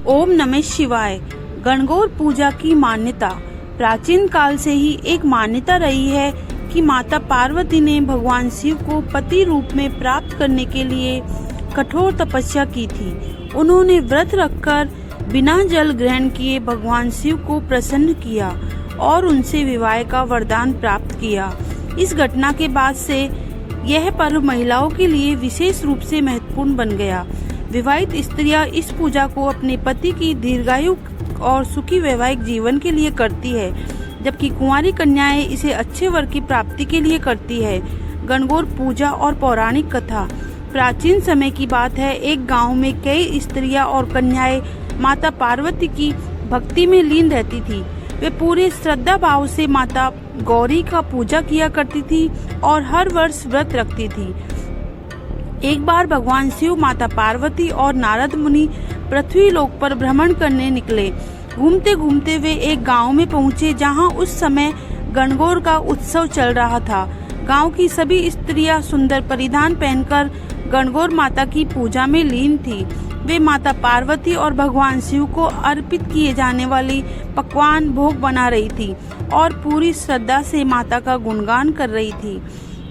ओम नमः शिवाय। गणगौर पूजा की मान्यता। प्राचीन काल से ही एक मान्यता रही है कि माता पार्वती ने भगवान शिव को पति रूप में प्राप्त करने के लिए कठोर तपस्या की थी। उन्होंने व्रत रखकर बिना जल ग्रहण किए भगवान शिव को प्रसन्न किया और उनसे विवाह का वरदान प्राप्त किया। इस घटना के बाद से यह पर्व महिलाओं के लिए विशेष रूप से महत्वपूर्ण बन गया। विवाहित स्त्रियां इस पूजा को अपने पति की दीर्घायु और सुखी वैवाहिक जीवन के लिए करती है, जबकि कुंवारी कन्याएं इसे अच्छे वर की प्राप्ति के लिए करती है। गणगौर पूजा और पौराणिक कथा। प्राचीन समय की बात है, एक गांव में कई स्त्रियां और कन्याएं माता पार्वती की भक्ति में लीन रहती थी। वे पूरे श्रद्धा भाव से माता गौरी का पूजा किया करती थी और हर वर्ष व्रत रखती थी। एक बार भगवान शिव, माता पार्वती और नारद मुनि पृथ्वी लोक पर भ्रमण करने निकले। घूमते घूमते वे एक गांव में पहुंचे, जहां उस समय गणगौर का उत्सव चल रहा था। गांव की सभी स्त्रियां सुंदर परिधान पहनकर गणगौर माता की पूजा में लीन थी। वे माता पार्वती और भगवान शिव को अर्पित किए जाने वाली पकवान भोग बना रही थी और पूरी श्रद्धा से माता का गुणगान कर रही थी।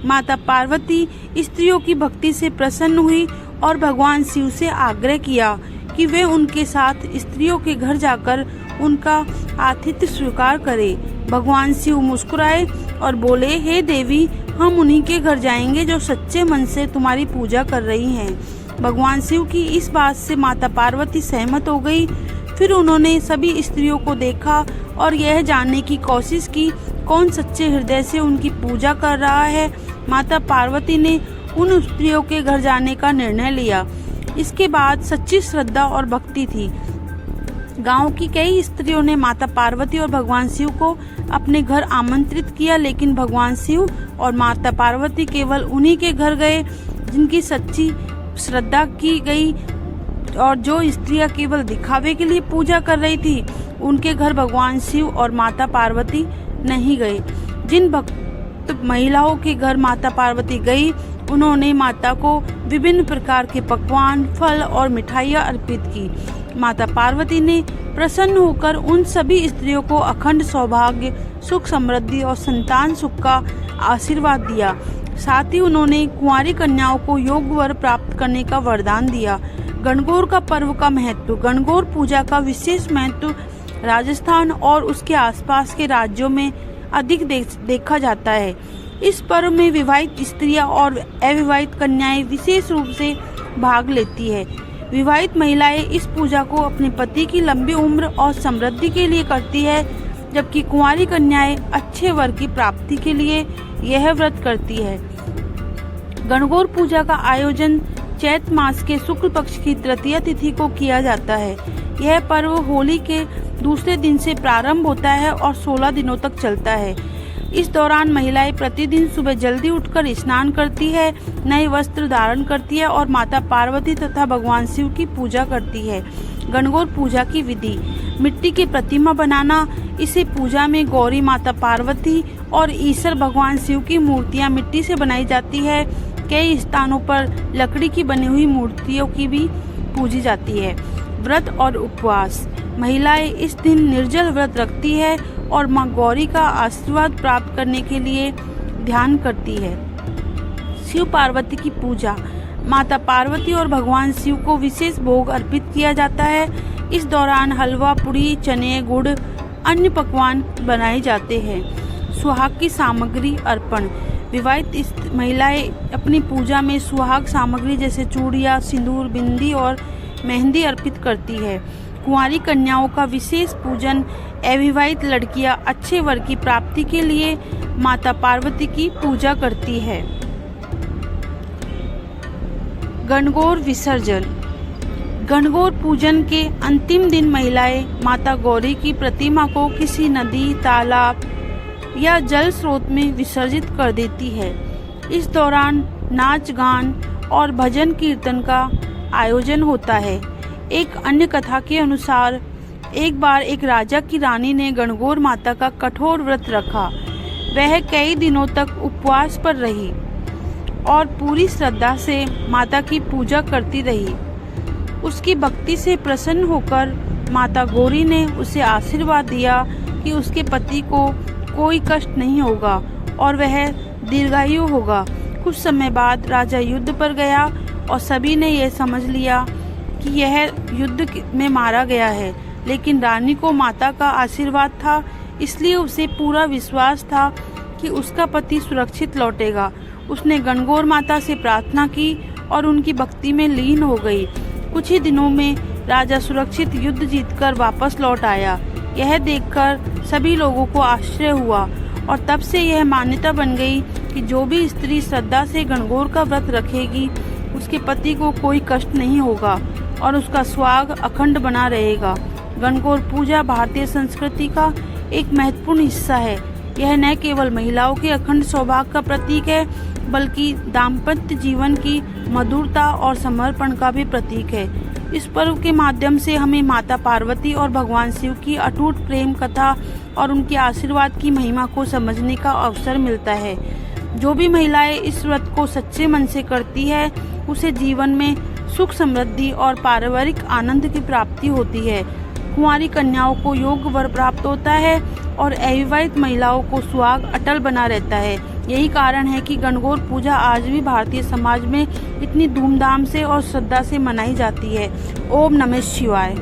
माता पार्वती स्त्रियों की भक्ति से प्रसन्न हुई और भगवान शिव से आग्रह किया कि वे उनके साथ स्त्रियों के घर जाकर उनका आतिथ्य स्वीकार करें। भगवान शिव मुस्कुराए और बोले, हे देवी, हम उन्हीं के घर जाएंगे जो सच्चे मन से तुम्हारी पूजा कर रही हैं। भगवान शिव की इस बात से माता पार्वती सहमत हो गई। फिर उन्होंने सभी स्त्रियों को देखा और यह जानने की कोशिश की कौन सच्चे हृदय से उनकी पूजा कर रहा है। माता पार्वती ने उन स्त्रियों के घर जाने का निर्णय लिया। इसके बाद सच्ची श्रद्धा और भक्ति थी। गांव की कई स्त्रियों ने माता पार्वती और भगवान शिव को अपने घर आमंत्रित किया, लेकिन भगवान शिव और माता पार्वती केवल उन्हीं के घर गए जिनकी सच्ची श्रद्धा की गई, और जो स्त्रियां केवल दिखावे के लिए पूजा कर रही थी, उनके घर भगवान शिव और माता पार्वती नहीं गए। जिन भक्त महिलाओं के घर माता पार्वती गई, उन्होंने माता को विभिन्न प्रकार के पकवान, फल और मिठाइयाँ अर्पित की। माता पार्वती ने प्रसन्न होकर उन सभी स्त्रियों को अखंड सौभाग्य, सुख, समृद्धि और संतान सुख का आशीर्वाद दिया। साथ ही उन्होंने कुंवारी कन्याओं को योग वर प्राप्त करने का वरदान दिया। गणगौर का पर्व का महत्व। गणगौर पूजा का विशेष महत्व राजस्थान और उसके आसपास के राज्यों में अधिक देखा जाता है। इस पर्व में विवाहित स्त्रियां और अविवाहित कन्याएं विशेष रूप से भाग लेती है। विवाहित महिलाएं इस पूजा को अपने पति की लंबी उम्र और समृद्धि के लिए करती है, जबकि कुंवारी कन्याएं अच्छे वर की प्राप्ति के लिए यह व्रत करती है। गणगौर पूजा का आयोजन चैत मास के शुक्ल पक्ष की तृतीया तिथि को किया जाता है। यह पर्व होली के दूसरे दिन से प्रारंभ होता है और 16 दिनों तक चलता है। इस दौरान महिलाएं प्रतिदिन सुबह जल्दी उठकर स्नान करती है, नए वस्त्र धारण करती है और माता पार्वती तथा भगवान शिव की पूजा करती है। गणगौर पूजा की विधि। मिट्टी की प्रतिमा बनाना। इसे पूजा में गौरी, माता पार्वती और ईश्वर भगवान शिव की मूर्तियां मिट्टी से बनाई जाती है। कई स्थानों पर लकड़ी की बनी हुई मूर्तियों की भी पूजी जाती है। व्रत और उपवास। महिलाएं इस दिन निर्जल व्रत रखती है और मां गौरी का आशीर्वाद प्राप्त करने के लिए ध्यान करती है। शिव पार्वती की पूजा। माता पार्वती और भगवान शिव को विशेष भोग अर्पित किया जाता है। इस दौरान हलवा, पूड़ी, चने, गुड़, अन्य पकवान बनाए जाते हैं। सुहाग की सामग्री अर्पण। विवाहित महिलाएं अपनी पूजा में सुहाग सामग्री जैसे चूड़ियाँ, सिंदूर, बिंदी और मेहंदी अर्पित करती है। कुंवारी कन्याओं का विशेष पूजन। अविवाहित लड़कियां अच्छे वर की प्राप्ति के लिए माता पार्वती की पूजा करती है। गणगौर विसर्जन। गणगौर पूजन के अंतिम दिन महिलाएं माता गौरी की प्रतिमा को किसी नदी, तालाब या जल स्रोत में विसर्जित कर देती है। इस दौरान नाच, गान और भजन कीर्तन का आयोजन होता है। एक अन्य कथा के अनुसार एक बार एक राजा की रानी ने गणगौर माता का कठोर व्रत रखा। वह कई दिनों तक उपवास पर रही और पूरी श्रद्धा से माता की पूजा करती रही। उसकी भक्ति से प्रसन्न होकर माता गौरी ने उसे आशीर्वाद दिया कि उसके पति को कोई कष्ट नहीं होगा और वह दीर्घायु होगा। कुछ समय बाद राजा युद्ध पर गया और सभी ने यह समझ लिया कि यह युद्ध में मारा गया है, लेकिन रानी को माता का आशीर्वाद था, इसलिए उसे पूरा विश्वास था कि उसका पति सुरक्षित लौटेगा। उसने गणगौर माता से प्रार्थना की और उनकी भक्ति में लीन हो गई। कुछ ही दिनों में राजा सुरक्षित युद्ध जीतकर वापस लौट आया। यह देखकर सभी लोगों को आश्चर्य हुआ और तब से यह मान्यता बन गई कि जो भी स्त्री श्रद्धा से गणगौर का व्रत रखेगी उसके पति को कोई कष्ट नहीं होगा और उसका सुहाग अखंड बना रहेगा। गणगौर पूजा भारतीय संस्कृति का एक महत्वपूर्ण हिस्सा है। यह न केवल महिलाओं के अखंड सौभाग्य का प्रतीक है, बल्कि दाम्पत्य जीवन की मधुरता और समर्पण का भी प्रतीक है। इस पर्व के माध्यम से हमें माता पार्वती और भगवान शिव की अटूट प्रेम कथा और उनके आशीर्वाद की महिमा को समझने का अवसर मिलता है। जो भी महिलाएं इस व्रत को सच्चे मन से करती है उसे जीवन में सुख, समृद्धि और पारिवारिक आनंद की प्राप्ति होती है। कुंवारी कन्याओं को योग्य वर प्राप्त होता है और अविवाहित महिलाओं को सुहाग अटल बना रहता है। यही कारण है कि गणगौर पूजा आज भी भारतीय समाज में इतनी धूमधाम से और श्रद्धा से मनाई जाती है। ओम नमः शिवाय।